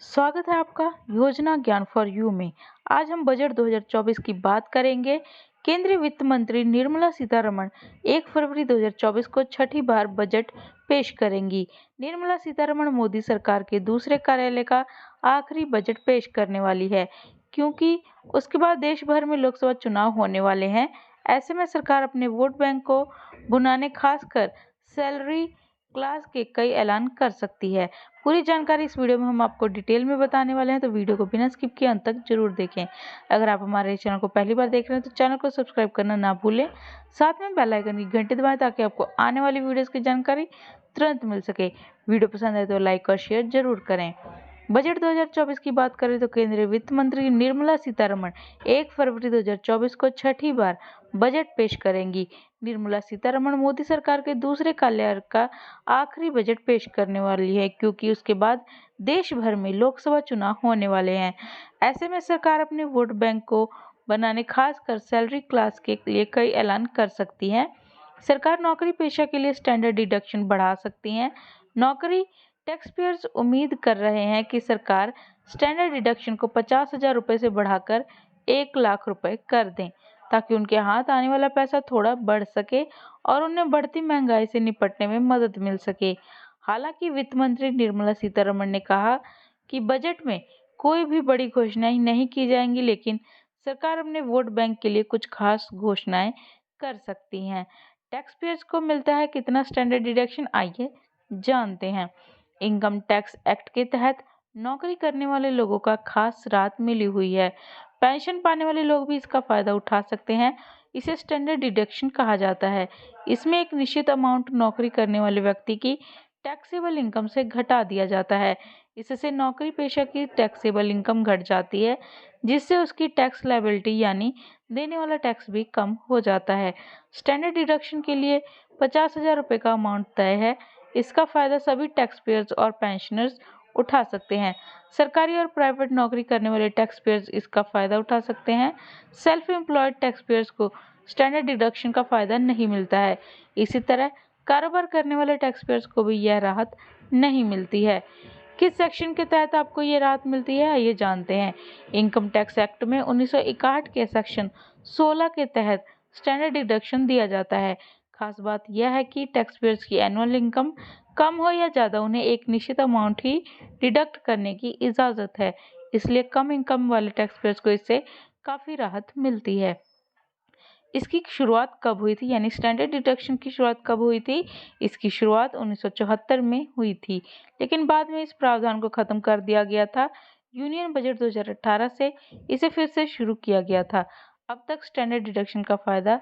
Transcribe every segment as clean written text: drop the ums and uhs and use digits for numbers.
स्वागत है आपका योजना ज्ञान फॉर यू में। आज हम बजट 2024 की बात करेंगे। केंद्रीय वित्त मंत्री निर्मला सीतारमण 1 फरवरी 2024 को छठी बार बजट पेश करेंगी। निर्मला सीतारमण मोदी सरकार के दूसरे कार्यालय का आखिरी बजट पेश करने वाली है, क्योंकि उसके बाद देश भर में लोकसभा चुनाव होने वाले हैं। ऐसे में सरकार अपने वोट बैंक को भुनाने, खासकर सैलरी क्लास के कई ऐलान कर सकती है। पूरी जानकारी इस वीडियो में हम आपको डिटेल में बताने वाले हैं, तो वीडियो को बिना स्किप किए अंत तक जरूर देखें। अगर आप हमारे चैनल को पहली बार देख रहे हैं तो चैनल को सब्सक्राइब करना ना भूलें। साथ में बेल आइकन की घंटी दबाएं ताकि आपको आने वाली वीडियोस की जानकारी तुरंत मिल सके। वीडियो पसंद आए तो लाइक और शेयर जरूर करें। बजट 2024 की बात करें तो केंद्रीय वित्त मंत्री निर्मला सीतारमण 1 फरवरी 2024 को छठी बार बजट पेश करेंगी। निर्मला सीतारमण मोदी सरकार के दूसरे कार्यकाल का आखिरी बजट पेश करने वाली है, क्योंकि उसके बाद देश भर में लोकसभा चुनाव होने वाले हैं। ऐसे में सरकार अपने वोट बैंक को बनाने, खासकर सैलरी क्लास के लिए कई ऐलान कर सकती है। सरकार नौकरी पेशा के लिए स्टैंडर्ड डिडक्शन बढ़ा सकती है। नौकरी टैक्स पेयर्स उम्मीद कर रहे हैं कि सरकार स्टैंडर्ड डिडक्शन को 50,000 रुपये से बढ़ाकर 1 लाख रुपये कर दें, ताकि उनके हाथ आने वाला पैसा थोड़ा बढ़ सके और उन्हें बढ़ती महंगाई से निपटने में मदद मिल सके। हालांकि वित्त मंत्री निर्मला सीतारमण ने कहा कि बजट में कोई भी बड़ी घोषणाएं नहीं की जाएंगी, लेकिन सरकार अपने वोट बैंक के लिए कुछ खास घोषणाएं कर सकती हैं। टैक्स पेयर्स को मिलता है कितना स्टैंडर्ड डिडक्शन, आइए जानते हैं। इनकम टैक्स एक्ट के तहत नौकरी करने वाले लोगों का खास राहत मिली हुई है। पेंशन पाने वाले लोग भी इसका फायदा उठा सकते हैं। इसे स्टैंडर्ड डिडक्शन कहा जाता है। इसमें एक निश्चित अमाउंट नौकरी करने वाले व्यक्ति की टैक्सेबल इनकम से घटा दिया जाता है। इससे नौकरी पेशा की टैक्सेबल इनकम घट जाती है, जिससे उसकी टैक्स लायबिलिटी यानी देने वाला टैक्स भी कम हो जाता है। स्टैंडर्ड डिडक्शन के लिए 50,000 रुपये का अमाउंट तय है। इसका फायदा सभी टैक्स पेयर्स और पेंशनर्स उठा सकते हैं। सरकारी और प्राइवेट नौकरी करने वाले टैक्स पेयर्स इसका फायदा उठा सकते हैं। सेल्फ एम्प्लॉयड टैक्स पेयर्स को स्टैंडर्ड डिडक्शन का फायदा नहीं मिलता है। इसी तरह कारोबार करने वाले टैक्स पेयर्स को भी यह राहत नहीं मिलती है। किस सेक्शन के तहत आपको ये राहत मिलती है, आइए जानते हैं। इनकम टैक्स एक्ट में 1961 के सेक्शन 16 के तहत स्टैंडर्ड डिडक्शन दिया जाता है। खास बात यह है कि टैक्स पेयर्स की एनुअल इनकम कम हो या ज़्यादा, उन्हें एक निश्चित अमाउंट ही डिडक्ट करने की इजाज़त है। इसलिए कम इनकम वाले टैक्स पेयर्स को इससे काफ़ी राहत मिलती है। इसकी शुरुआत कब हुई थी, यानी स्टैंडर्ड डिडक्शन की शुरुआत कब हुई थी? इसकी शुरुआत 1974 में हुई थी, लेकिन बाद में इस प्रावधान को खत्म कर दिया गया था। यूनियन बजट 2018 से इसे फिर से शुरू किया गया था। अब तक स्टैंडर्ड डिडक्शन का फायदा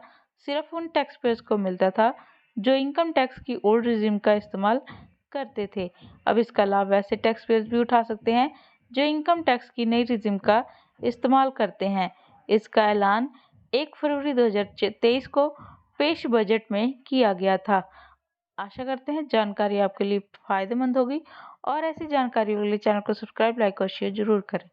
सिर्फ उन टैक्स पेयर्स को मिलता था जो इनकम टैक्स की ओल्ड रिजिम का इस्तेमाल करते थे। अब इसका लाभ वैसे टैक्स पेयर्स भी उठा सकते हैं जो इनकम टैक्स की नई रिजिम का इस्तेमाल करते हैं। इसका ऐलान 1 फरवरी 2023 को पेश बजट में किया गया था। आशा करते हैं जानकारी आपके लिए फायदेमंद होगी, और ऐसी जानकारियों के लिए चैनल को सब्सक्राइब, लाइक और शेयर जरूर करें।